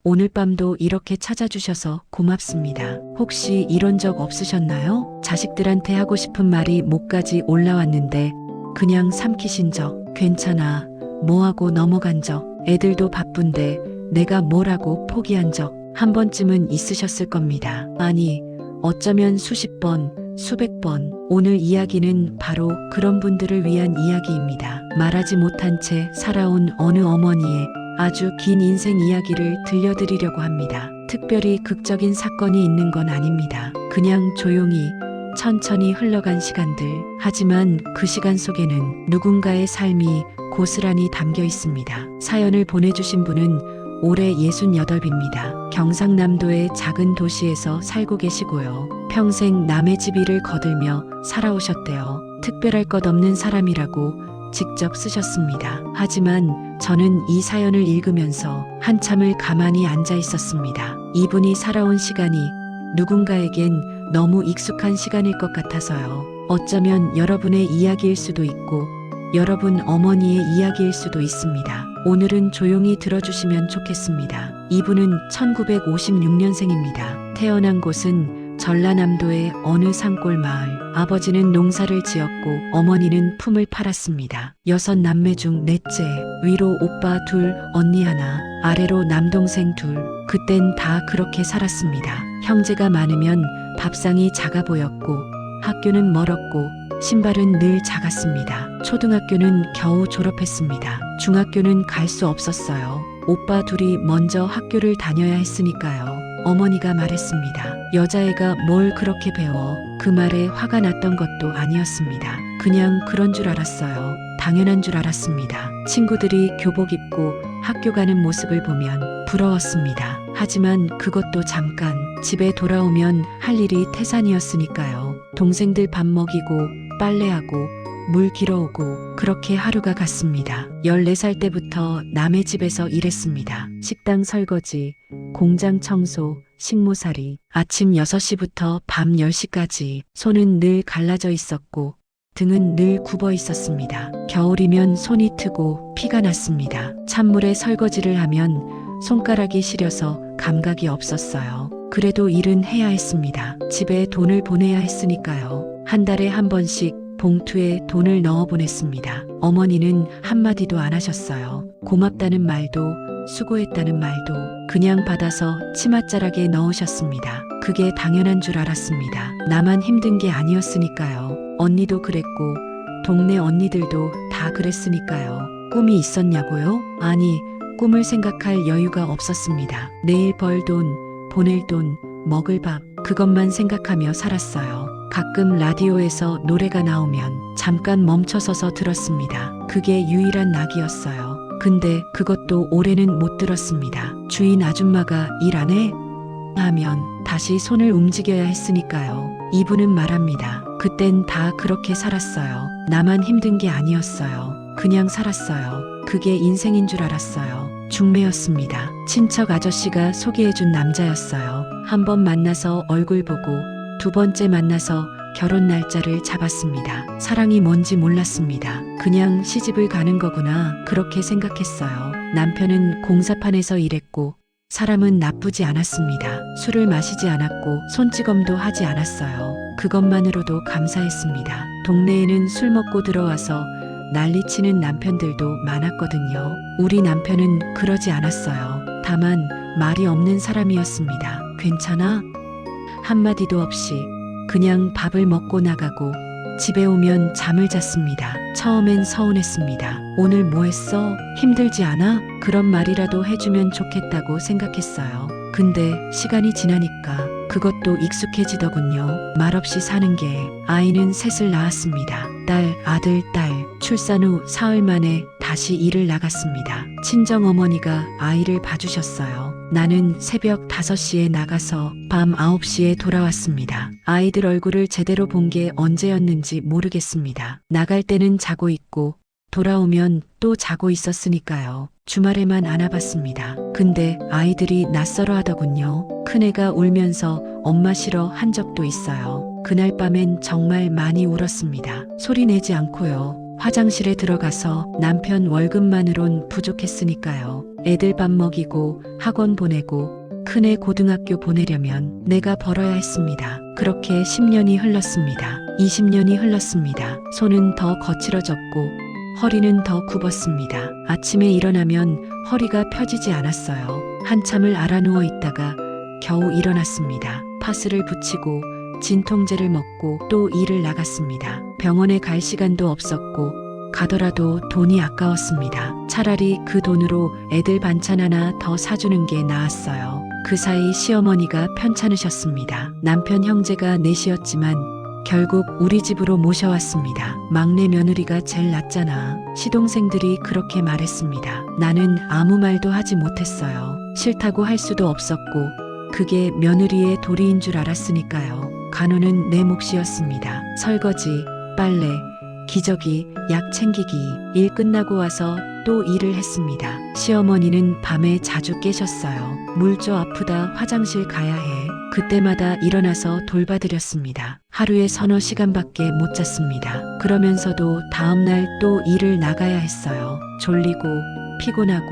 오늘 밤도 이렇게 찾아주셔서 고맙습니다. 혹시 이런 적 없으셨나요? 자식들한테 하고 싶은 말이 목까지 올라왔는데 그냥 삼키신 적, 괜찮아, 뭐하고 넘어간 적, 애들도 바쁜데 내가 뭐라고 포기한 적 한 번쯤은 있으셨을 겁니다. 아니, 어쩌면 수십 번, 수백 번. 오늘 이야기는 바로 그런 분들을 위한 이야기입니다. 말하지 못한 채 살아온 어느 어머니의 아주 긴 인생 이야기를 들려드리려고 합니다. 특별히 극적인 사건이 있는 건 아닙니다. 그냥 조용히 천천히 흘러간 시간들. 하지만 그 시간 속에는 누군가의 삶이 고스란히 담겨 있습니다. 사연을 보내주신 분은 올해 68입니다. 경상남도의 작은 도시에서 살고 계시고요. 평생 남의 집 일을 거들며 살아오셨대요. 특별할 것 없는 사람이라고 직접 쓰셨습니다. 하지만 저는 이 사연을 읽으면서 한참을 가만히 앉아 있었습니다. 이분이 살아온 시간이 누군가에겐 너무 익숙한 시간일 것 같아서요. 어쩌면 여러분의 이야기일 수도 있고 여러분 어머니의 이야기일 수도 있습니다. 오늘은 조용히 들어주시면 좋겠습니다. 이분은 1956년생입니다. 태어난 곳은 전라남도의 어느 산골 마을. 아버지는 농사를 지었고 어머니는 품을 팔았습니다. 6남매 중 넷째. 위로 오빠 2, 언니 1, 아래로 남동생 2. 그땐 다 그렇게 살았습니다. 형제가 많으면 밥상이 작아 보였고 학교는 멀었고 신발은 늘 작았습니다. 초등학교는 겨우 졸업했습니다. 중학교는 갈 수 없었어요. 오빠 2이 먼저 학교를 다녀야 했으니까요. 어머니가 말했습니다. 여자애가 뭘 그렇게 배워. 그 말에 화가 났던 것도 아니었습니다. 그냥 그런 줄 알았어요. 당연한 줄 알았습니다. 친구들이 교복 입고 학교 가는 모습을 보면 부러웠습니다. 하지만 그것도 잠깐. 집에 돌아오면 할 일이 태산이었으니까요. 동생들 밥 먹이고 빨래하고 물 길어오고 그렇게 하루가 갔습니다. 14살 때부터 남의 집에서 일했습니다. 식당 설거지, 공장 청소, 식모살이. 아침 6시부터 밤 10시까지. 손은 늘 갈라져 있었고 등은 늘 굽어 있었습니다. 겨울이면 손이 트고 피가 났습니다. 찬물에 설거지를 하면 손가락이 시려서 감각이 없었어요. 그래도 일은 해야 했습니다. 집에 돈을 보내야 했으니까요. 한 달에 한 번씩 봉투에 돈을 넣어 보냈습니다. 어머니는 한마디도 안 하셨어요. 고맙다는 말도 수고했다는 말도 그냥 받아서 치맛자락에 넣으셨습니다. 그게 당연한 줄 알았습니다. 나만 힘든 게 아니었으니까요. 언니도 그랬고 동네 언니들도 다 그랬으니까요. 꿈이 있었냐고요? 아니, 꿈을 생각할 여유가 없었습니다. 내일 벌 돈, 보낼 돈, 먹을 밥, 그것만 생각하며 살았어요. 가끔 라디오에서 노래가 나오면 잠깐 멈춰서서 들었습니다. 그게 유일한 낙이었어요. 근데 그것도 오래는 못 들었습니다. 주인 아줌마가 일 안 해? 하면 다시 손을 움직여야 했으니까요. 이분은 말합니다. 그땐 다 그렇게 살았어요. 나만 힘든 게 아니었어요. 그냥 살았어요. 그게 인생인 줄 알았어요. 중매였습니다. 친척 아저씨가 소개해준 남자였어요. 한 번 만나서 얼굴 보고 두 번째 만나서 결혼 날짜를 잡았습니다. 사랑이 뭔지 몰랐습니다. 그냥 시집을 가는 거구나 그렇게 생각했어요. 남편은 공사판에서 일했고 사람은 나쁘지 않았습니다. 술을 마시지 않았고 손찌검도 하지 않았어요. 그것만으로도 감사했습니다. 동네에는 술 먹고 들어와서 난리치는 남편들도 많았거든요. 우리 남편은 그러지 않았어요. 다만 말이 없는 사람이었습니다. 괜찮아? 한마디도 없이 그냥 밥을 먹고 나가고 집에 오면 잠을 잤습니다. 처음엔 서운했습니다. 오늘 뭐 했어? 힘들지 않아? 그런 말이라도 해주면 좋겠다고 생각했어요. 근데 시간이 지나니까 그것도 익숙해지더군요. 말없이 사는 게. 아이는 셋을 낳았습니다. 딸, 아들, 딸. 출산 후 사흘 만에 다시 일을 나갔습니다. 친정어머니가 아이를 봐주셨어요. 나는 새벽 5시에 나가서 밤 9시에 돌아왔습니다. 아이들 얼굴을 제대로 본 게 언제였는지 모르겠습니다. 나갈 때는 자고 있고 돌아오면 또 자고 있었으니까요. 주말에만 안아봤습니다. 근데 아이들이 낯설어 하더군요. 큰애가 울면서 엄마 싫어 한 적도 있어요. 그날 밤엔 정말 많이 울었습니다. 소리 내지 않고요. 화장실에 들어가서 남편 월급만으론 부족했으니까요. 애들 밥 먹이고 학원 보내고 큰애 고등학교 보내려면 내가 벌어야 했습니다. 그렇게 10년이 흘렀습니다. 20년이 흘렀습니다. 손은 더 거칠어졌고 허리는 더 굽었습니다. 아침에 일어나면 허리가 펴지지 않았어요. 한참을 알아누워 있다가 겨우 일어났습니다. 파스를 붙이고 진통제를 먹고 또 일을 나갔습니다. 병원에 갈 시간도 없었고 가더라도 돈이 아까웠습니다. 차라리 그 돈으로 애들 반찬 하나 더 사주는 게 나았어요. 그 사이 시어머니가 편찮으셨습니다. 남편 형제가 넷이었지만 결국 우리 집으로 모셔왔습니다. 막내 며느리가 제일 낫잖아. 시동생들이 그렇게 말했습니다. 나는 아무 말도 하지 못했어요. 싫다고 할 수도 없었고 그게 며느리의 도리인 줄 알았으니까요. 간호는 내 몫이었습니다. 설거지, 빨래, 기저귀, 약 챙기기, 일 끝나고 와서 또 일을 했습니다. 시어머니는 밤에 자주 깨셨어요. 물 줘 아프다 화장실 가야 해. 그때마다 일어나서 돌봐드렸습니다. 하루에 서너 시간밖에 못 잤습니다. 그러면서도 다음날 또 일을 나가야 했어요. 졸리고 피곤하고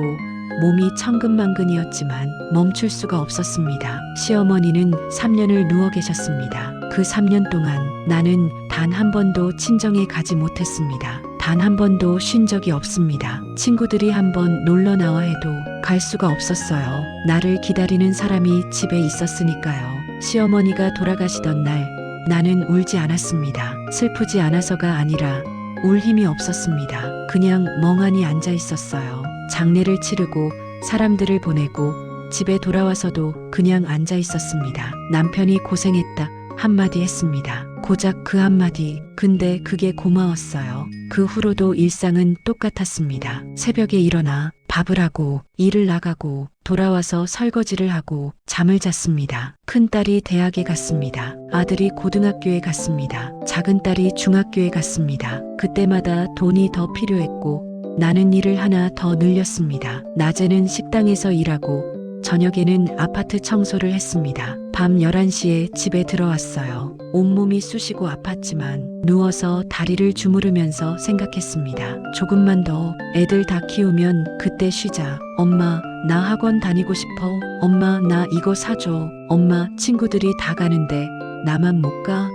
몸이 천근만근이었지만 멈출 수가 없었습니다. 시어머니는 3년을 누워 계셨습니다. 그 3년 동안 나는 단 한 번도 친정에 가지 못했습니다. 단 한 번도 쉰 적이 없습니다. 친구들이 한번 놀러 나와 해도 갈 수가 없었어요. 나를 기다리는 사람이 집에 있었으니까요. 시어머니가 돌아가시던 날 나는 울지 않았습니다. 슬프지 않아서가 아니라 울 힘이 없었습니다. 그냥 멍하니 앉아 있었어요. 장례를 치르고 사람들을 보내고 집에 돌아와서도 그냥 앉아 있었습니다. 남편이 고생했다 한마디 했습니다. 고작 그 한마디. 근데 그게 고마웠어요. 그 후로도 일상은 똑같았습니다. 새벽에 일어나 밥을 하고 일을 나가고 돌아와서 설거지를 하고 잠을 잤습니다. 큰딸이 대학에 갔습니다. 아들이 고등학교에 갔습니다. 작은 딸이 중학교에 갔습니다. 그때마다 돈이 더 필요했고 나는 일을 하나 더 늘렸습니다. 낮에는 식당에서 일하고 저녁에는 아파트 청소를 했습니다. 밤 11시에 집에 들어왔어요. 온몸이 쑤시고 아팠지만 누워서 다리를 주무르면서 생각했습니다. 조금만 더 애들 다 키우면 그때 쉬자. 엄마, 나 학원 다니고 싶어. 엄마, 나 이거 사줘. 엄마, 친구들이 다 가는데 나만 못 가?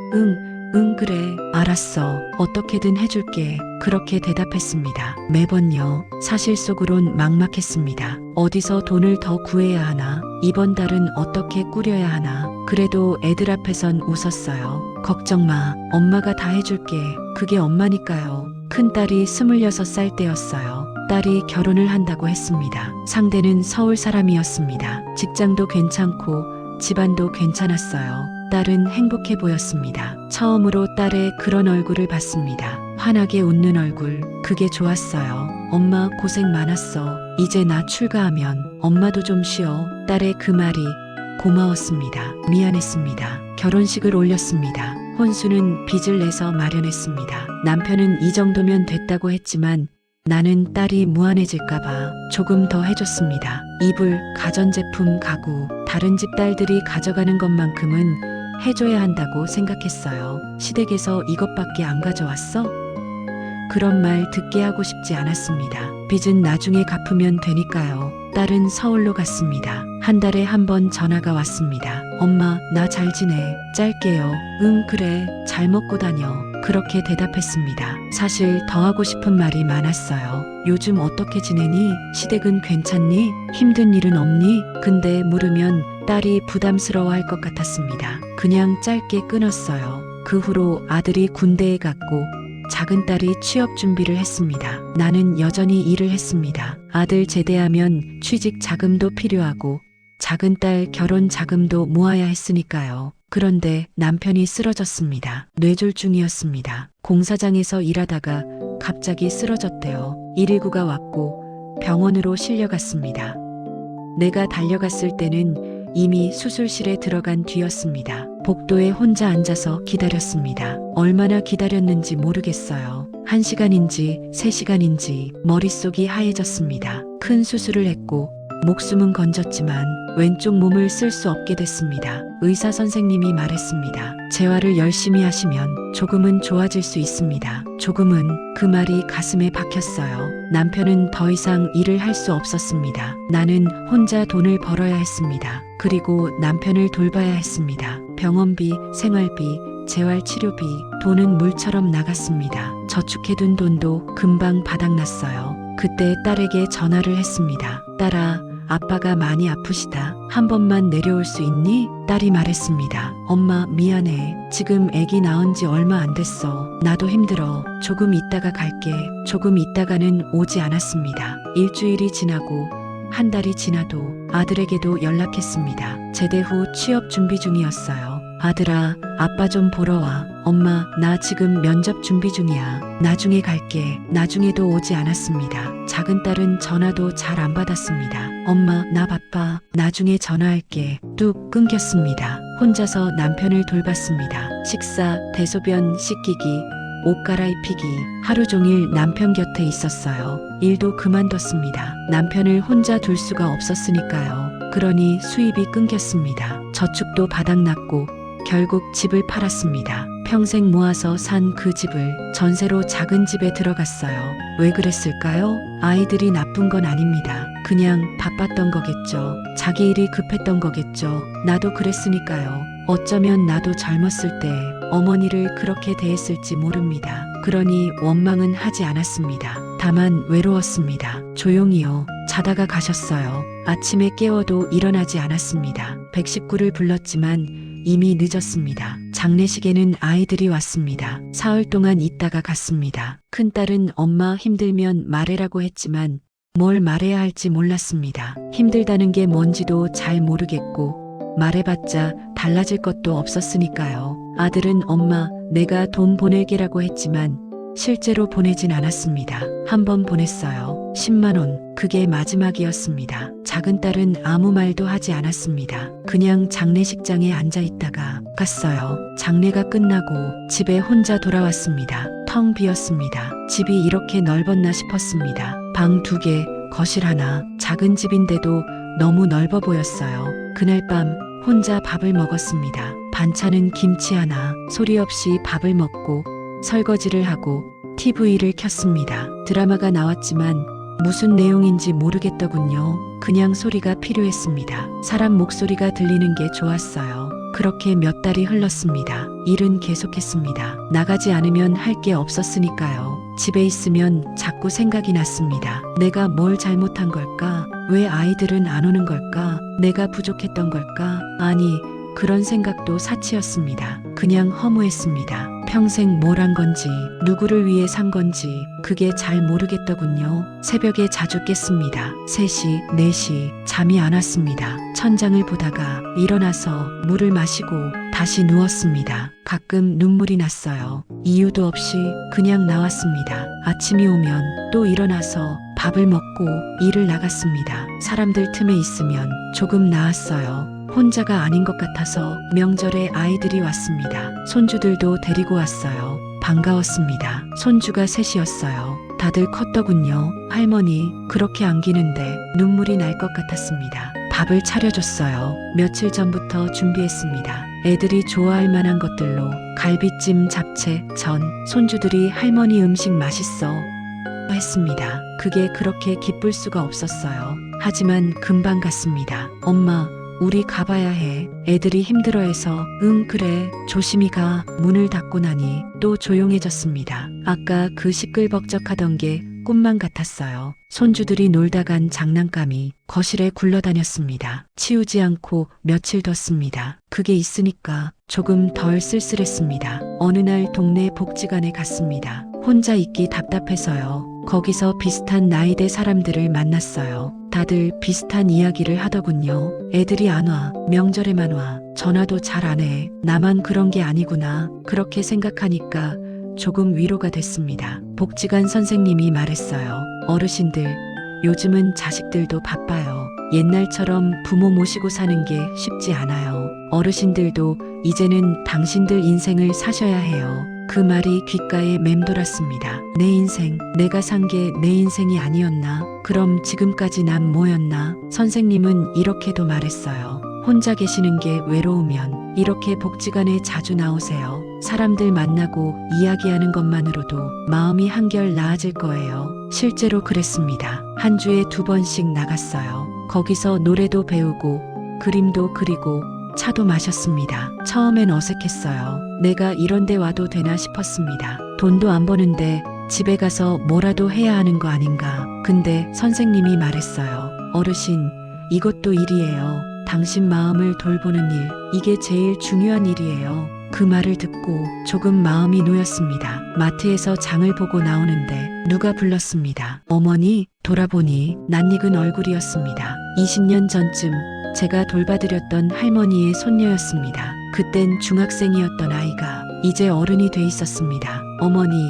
응, 그래. 알았어. 어떻게든 해줄게. 그렇게 대답했습니다. 매번요. 사실 속으론 막막했습니다. 어디서 돈을 더 구해야 하나? 이번 달은 어떻게 꾸려야 하나? 그래도 애들 앞에선 웃었어요. 걱정 마. 엄마가 다 해줄게. 그게 엄마니까요. 큰딸이 26살 때였어요. 딸이 결혼을 한다고 했습니다. 상대는 서울 사람이었습니다. 직장도 괜찮고 집안도 괜찮았어요. 딸은 행복해 보였습니다. 처음으로 딸의 그런 얼굴을 봤습니다. 환하게 웃는 얼굴. 그게 좋았어요. 엄마 고생 많았어. 이제 나 출가하면 엄마도 좀 쉬어. 딸의 그 말이 고마웠습니다. 미안했습니다. 결혼식을 올렸습니다. 혼수는 빚을 내서 마련했습니다. 남편은 이 정도면 됐다고 했지만 나는 딸이 무안해질까봐 조금 더 해줬습니다. 이불, 가전제품, 가구, 다른 집 딸들이 가져가는 것만큼은 해줘야 한다고 생각했어요. 시댁에서 이것밖에 안 가져왔어? 그런 말 듣게 하고 싶지 않았습니다. 빚은 나중에 갚으면 되니까요. 딸은 서울로 갔습니다. 한 달에 한 번 전화가 왔습니다. 엄마, 나 잘 지내. 짧게요. 응, 그래. 잘 먹고 다녀. 그렇게 대답했습니다. 사실 더 하고 싶은 말이 많았어요. 요즘 어떻게 지내니? 시댁은 괜찮니? 힘든 일은 없니? 근데 물으면 딸이 부담스러워할 것 같았습니다. 그냥 짧게 끊었어요. 그 후로 아들이 군대에 갔고 작은 딸이 취업 준비를 했습니다. 나는 여전히 일을 했습니다. 아들 제대하면 취직 자금도 필요하고 작은 딸 결혼 자금도 모아야 했으니까요. 그런데 남편이 쓰러졌습니다. 뇌졸중이었습니다. 공사장에서 일하다가 갑자기 쓰러졌대요. 119가 왔고 병원으로 실려갔습니다. 내가 달려갔을 때는 이미 수술실에 들어간 뒤였습니다. 복도에 혼자 앉아서 기다렸습니다. 얼마나 기다렸는지 모르겠어요. 1시간인지 3시간인지 머릿속이 하얘졌습니다. 큰 수술을 했고 목숨은 건졌지만 왼쪽 몸을 쓸 수 없게 됐습니다. 의사 선생님이 말했습니다. 재활을 열심히 하시면 조금은 좋아질 수 있습니다. 조금은 그 말이 가슴에 박혔어요. 남편은 더 이상 일을 할 수 없었습니다. 나는 혼자 돈을 벌어야 했습니다. 그리고 남편을 돌봐야 했습니다. 병원비, 생활비, 재활치료비, 돈은 물처럼 나갔습니다. 저축해둔 돈도 금방 바닥났어요. 그때 딸에게 전화를 했습니다. 딸아, 아빠가 많이 아프시다. 한 번만 내려올 수 있니? 딸이 말했습니다. 엄마, 미안해. 지금 아기 낳은 지 얼마 안 됐어. 나도 힘들어. 조금 있다가 갈게. 조금 있다가는 오지 않았습니다. 일주일이 지나고 한 달이 지나도 아들에게도 연락했습니다. 제대 후 취업 준비 중이었어요. 아들아, 아빠 좀 보러 와. 엄마, 나 지금 면접 준비 중이야. 나중에 갈게. 나중에도 오지 않았습니다. 작은 딸은 전화도 잘 안 받았습니다. 엄마, 나 바빠. 나중에 전화할게. 뚝 끊겼습니다. 혼자서 남편을 돌봤습니다. 식사, 대소변 씻기기, 옷 갈아입히기, 하루 종일 남편 곁에 있었어요. 일도 그만뒀습니다. 남편을 혼자 둘 수가 없었으니까요. 그러니 수입이 끊겼습니다. 저축도 바닥났고 결국 집을 팔았습니다. 평생 모아서 산 그 집을 전세로 작은 집에 들어갔어요. 왜 그랬을까요? 아이들이 나쁜 건 아닙니다. 그냥 바빴던 거겠죠. 자기 일이 급했던 거겠죠. 나도 그랬으니까요. 어쩌면 나도 젊었을 때 어머니를 그렇게 대했을지 모릅니다. 그러니 원망은 하지 않았습니다. 다만 외로웠습니다. 조용히요. 자다가 가셨어요. 아침에 깨워도 일어나지 않았습니다. 119를 불렀지만 이미 늦었습니다. 장례식에는 아이들이 왔습니다. 사흘 동안 있다가 갔습니다. 큰딸은 엄마 힘들면 말해라고 했지만 뭘 말해야 할지 몰랐습니다. 힘들다는 게 뭔지도 잘 모르겠고 말해봤자 달라질 것도 없었으니까요. 아들은 엄마, 내가 돈 보낼게라고 했지만 실제로 보내진 않았습니다. 한 번 보냈어요. 10만 원. 그게 마지막이었습니다. 작은 딸은 아무 말도 하지 않았습니다. 그냥 장례식장에 앉아 있다가 갔어요. 장례가 끝나고 집에 혼자 돌아왔습니다. 텅 비었습니다. 집이 이렇게 넓었나 싶었습니다. 방 2개, 거실 하나, 작은 집인데도 너무 넓어 보였어요. 그날 밤 혼자 밥을 먹었습니다. 반찬은 김치 하나, 소리 없이 밥을 먹고 설거지를 하고 TV를 켰습니다. 드라마가 나왔지만 무슨 내용인지 모르겠더군요. 그냥 소리가 필요했습니다. 사람 목소리가 들리는 게 좋았어요. 그렇게 몇 달이 흘렀습니다. 일은 계속했습니다. 나가지 않으면 할 게 없었으니까요. 집에 있으면 자꾸 생각이 났습니다. 내가 뭘 잘못한 걸까? 왜 아이들은 안 오는 걸까? 내가 부족했던 걸까? 아니, 그런 생각도 사치였습니다. 그냥 허무했습니다. 평생 뭘 한 건지, 누구를 위해 산 건지 그게 잘 모르겠더군요. 새벽에 자주 깼습니다. 3시, 4시 잠이 안 왔습니다. 천장을 보다가 일어나서 물을 마시고 다시 누웠습니다. 가끔 눈물이 났어요. 이유도 없이 그냥 나왔습니다. 아침이 오면 또 일어나서 밥을 먹고 일을 나갔습니다. 사람들 틈에 있으면 조금 나았어요. 혼자가 아닌 것 같아서 명절에 아이들이 왔습니다. 손주들도 데리고 왔어요. 반가웠습니다. 손주가 3이었어요. 다들 컸더군요. 할머니, 그렇게 안기는데 눈물이 날 것 같았습니다. 밥을 차려줬어요. 며칠 전부터 준비했습니다. 애들이 좋아할 만한 것들로 갈비찜, 잡채, 전. 손주들이 할머니 음식 맛있어 했습니다. 그게 그렇게 기쁠 수가 없었어요. 하지만 금방 갔습니다. 엄마, 우리 가봐야 해. 애들이 힘들어해서. 응, 그래. 조심히 가. 문을 닫고 나니 또 조용해졌습니다. 아까 그 시끌벅적하던 게 꿈만 같았어요. 손주들이 놀다 간 장난감이 거실에 굴러다녔습니다. 치우지 않고 며칠 뒀습니다. 그게 있으니까 조금 덜 쓸쓸했습니다. 어느 날 동네 복지관에 갔습니다. 혼자 있기 답답해서요. 거기서 비슷한 나이대 사람들을 만났어요. 다들 비슷한 이야기를 하더군요. 애들이 안 와. 명절에만 와. 전화도 잘 안 해. 나만 그런 게 아니구나. 그렇게 생각하니까 조금 위로가 됐습니다. 복지관 선생님이 말했어요. 어르신들, 요즘은 자식들도 바빠요. 옛날처럼 부모 모시고 사는 게 쉽지 않아요. 어르신들도 이제는 당신들 인생을 사셔야 해요. 그 그 말이 귓가에 맴돌았습니다. 내 인생, 내가 산 게 내 인생이 아니었나? 그럼 지금까지 난 뭐였나? 선생님은 이렇게도 말했어요. 혼자 계시는 게 외로우면 이렇게 복지관에 자주 나오세요. 사람들 만나고 이야기하는 것만으로도 마음이 한결 나아질 거예요. 실제로 그랬습니다. 한 주에 2번씩 나갔어요. 거기서 노래도 배우고 그림도 그리고 차도 마셨습니다. 처음엔 어색했어요. 내가 이런 데 와도 되나 싶었습니다. 돈도 안 버는데 집에 가서 뭐라도 해야 하는 거 아닌가. 근데 선생님이 말했어요. 어르신, 이것도 일이에요. 당신 마음을 돌보는 일, 이게 제일 중요한 일이에요. 그 말을 듣고 조금 마음이 놓였습니다. 마트에서 장을 보고 나오는데 누가 불렀습니다. 어머니, 돌아보니 낯익은 얼굴이었습니다. 20년 전쯤 제가 돌봐드렸던 할머니의 손녀였습니다. 그땐 중학생이었던 아이가 이제 어른이 돼 있었습니다. 어머니,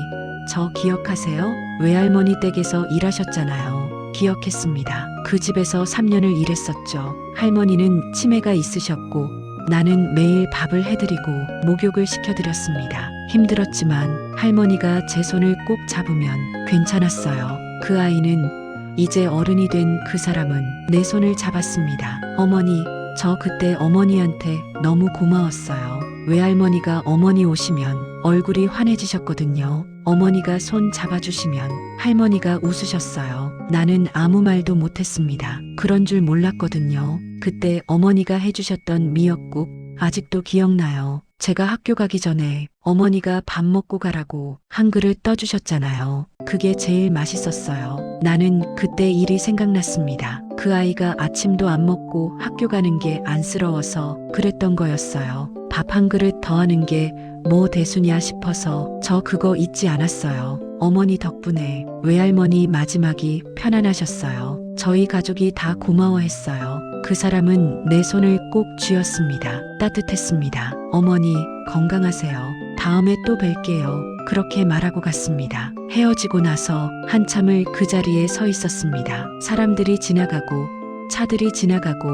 저 기억하세요? 외할머니 댁에서 일하셨잖아요. 기억했습니다. 그 집에서 3년을 일했었죠. 할머니는 치매가 있으셨고 나는 매일 밥을 해드리고 목욕을 시켜드렸습니다. 힘들었지만 할머니가 제 손을 꼭 잡으면 괜찮았어요. 그 아이는 이제 어른이 된 그 사람은 내 손을 잡았습니다. 어머니, 저 그때 어머니한테 너무 고마웠어요. 외할머니가 어머니 오시면 얼굴이 환해지셨거든요. 어머니가 손 잡아주시면 할머니가 웃으셨어요. 나는 아무 말도 못했습니다. 그런 줄 몰랐거든요. 그때 어머니가 해주셨던 미역국 아직도 기억나요. 제가 학교 가기 전에 어머니가 밥 먹고 가라고 한 그릇 떠주셨잖아요. 그게 제일 맛있었어요. 나는 그때 일이 생각났습니다. 그 아이가 아침도 안 먹고 학교 가는 게 안쓰러워서 그랬던 거였어요. 밥 한 그릇 더 하는 게 뭐 대수냐 싶어서 저 그거 잊지 않았어요. 어머니 덕분에 외할머니 마지막이 편안하셨어요. 저희 가족이 다 고마워했어요. 그 사람은 내 손을 꼭 쥐었습니다. 따뜻했습니다. 어머니, 건강하세요. 다음에 또 뵐게요. 그렇게 말하고 갔습니다. 헤어지고 나서 한참을 그 자리에 서 있었습니다. 사람들이 지나가고 차들이 지나가고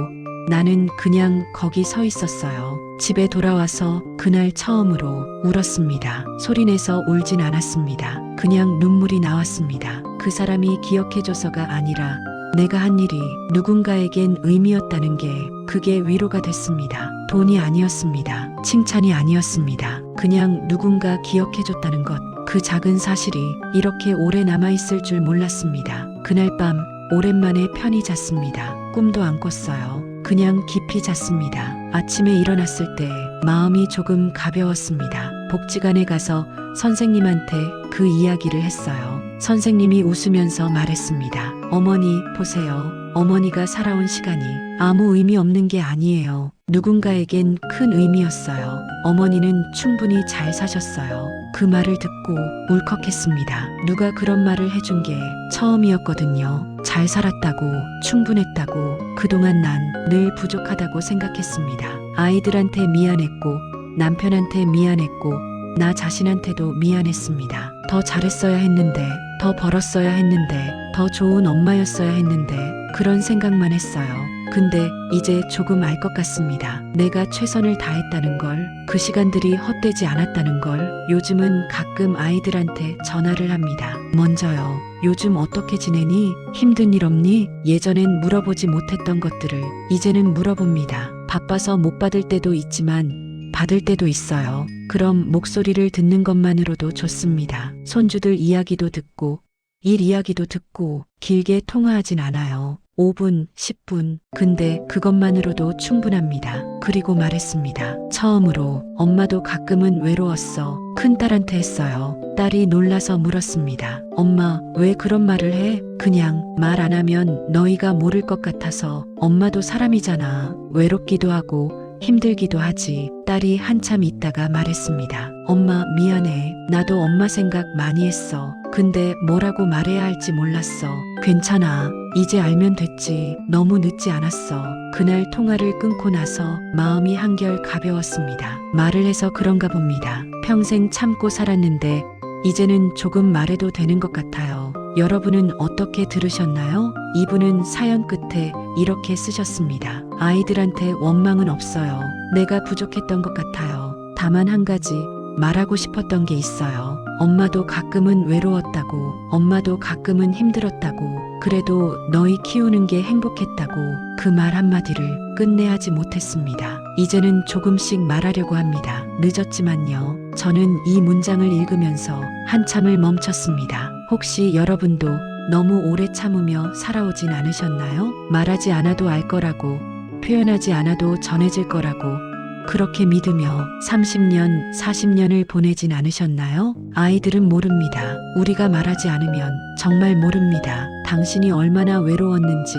나는 그냥 거기 서 있었어요. 집에 돌아와서 그날 처음으로 울었습니다. 소리내서 울진 않았습니다. 그냥 눈물이 나왔습니다. 그 사람이 기억해줘서가 아니라 내가 한 일이 누군가에겐 의미였다는 게 그게 위로가 됐습니다. 돈이 아니었습니다. 칭찬이 아니었습니다. 그냥 누군가 기억해줬다는 것. 그 작은 사실이 이렇게 오래 남아있을 줄 몰랐습니다. 그날 밤 오랜만에 편히 잤습니다. 꿈도 안 꿨어요. 그냥 깊이 잤습니다. 아침에 일어났을 때 마음이 조금 가벼웠습니다. 복지관에 가서 선생님한테 그 이야기를 했어요. 선생님이 웃으면서 말했습니다. 어머니, 보세요. 어머니가 살아온 시간이 아무 의미 없는 게 아니에요. 누군가에겐 큰 의미였어요. 어머니는 충분히 잘 사셨어요. 그 말을 듣고 울컥했습니다. 누가 그런 말을 해준 게 처음이었거든요. 잘 살았다고, 충분했다고, 그동안 난 늘 부족하다고 생각했습니다. 아이들한테 미안했고, 남편한테 미안했고, 나 자신한테도 미안했습니다. 더 잘했어야 했는데, 더 벌었어야 했는데, 더 좋은 엄마였어야 했는데, 그런 생각만 했어요. 근데 이제 조금 알 것 같습니다. 내가 최선을 다했다는 걸, 그 시간들이 헛되지 않았다는 걸. 요즘은 가끔 아이들한테 전화를 합니다. 먼저요. 요즘 어떻게 지내니? 힘든 일 없니? 예전엔 물어보지 못했던 것들을 이제는 물어봅니다. 바빠서 못 받을 때도 있지만 받을 때도 있어요. 그럼 목소리를 듣는 것만으로도 좋습니다. 손주들 이야기도 듣고 일 이야기도 듣고 길게 통화하진 않아요. 5분, 10분. 근데 그것만으로도 충분합니다. 그리고 말했습니다. 처음으로 엄마도 가끔은 외로웠어. 큰딸한테 했어요. 딸이 놀라서 물었습니다. 엄마, 왜 그런 말을 해? 그냥 말 안 하면 너희가 모를 것 같아서. 엄마도 사람이잖아. 외롭기도 하고 힘들기도 하지. 딸이 한참 있다가 말했습니다. 엄마, 미안해. 나도 엄마 생각 많이 했어. 근데 뭐라고 말해야 할지 몰랐어. 괜찮아. 이제 알면 됐지. 너무 늦지 않았어. 그날 통화를 끊고 나서 마음이 한결 가벼웠습니다. 말을 해서 그런가 봅니다. 평생 참고 살았는데 이제는 조금 말해도 되는 것 같아요. 여러분은 어떻게 들으셨나요? 이분은 사연 끝에 이렇게 쓰셨습니다. 아이들한테 원망은 없어요. 내가 부족했던 것 같아요. 다만 한 가지, 말하고 싶었던 게 있어요. 엄마도 가끔은 외로웠다고, 엄마도 가끔은 힘들었다고, 그래도 너희 키우는 게 행복했다고 그 말 한마디를 끝내하지 못했습니다. 이제는 조금씩 말하려고 합니다. 늦었지만요. 저는 이 문장을 읽으면서 한참을 멈췄습니다. 혹시 여러분도 너무 오래 참으며 살아오진 않으셨나요? 말하지 않아도 알 거라고, 표현하지 않아도 전해질 거라고, 그렇게 믿으며 30년, 40년을 보내진 않으셨나요? 아이들은 모릅니다. 우리가 말하지 않으면 정말 모릅니다. 당신이 얼마나 외로웠는지,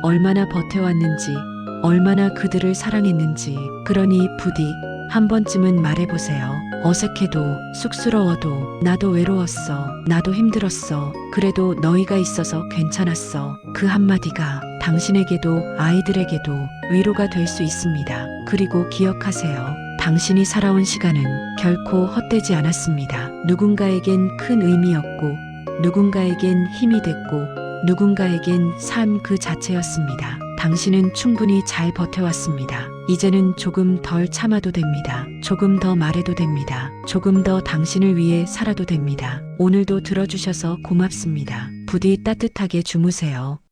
얼마나 버텨왔는지, 얼마나 그들을 사랑했는지. 그러니 부디 한 번쯤은 말해보세요. 어색해도 쑥스러워도 나도 외로웠어. 나도 힘들었어. 그래도 너희가 있어서 괜찮았어. 그 한마디가 당신에게도 아이들에게도 위로가 될 수 있습니다. 그리고 기억하세요. 당신이 살아온 시간은 결코 헛되지 않았습니다. 누군가에겐 큰 의미였고, 누군가에겐 힘이 됐고, 누군가에겐 삶 그 자체였습니다. 당신은 충분히 잘 버텨왔습니다. 이제는 조금 덜 참아도 됩니다. 조금 더 말해도 됩니다. 조금 더 당신을 위해 살아도 됩니다. 오늘도 들어주셔서 고맙습니다. 부디 따뜻하게 주무세요.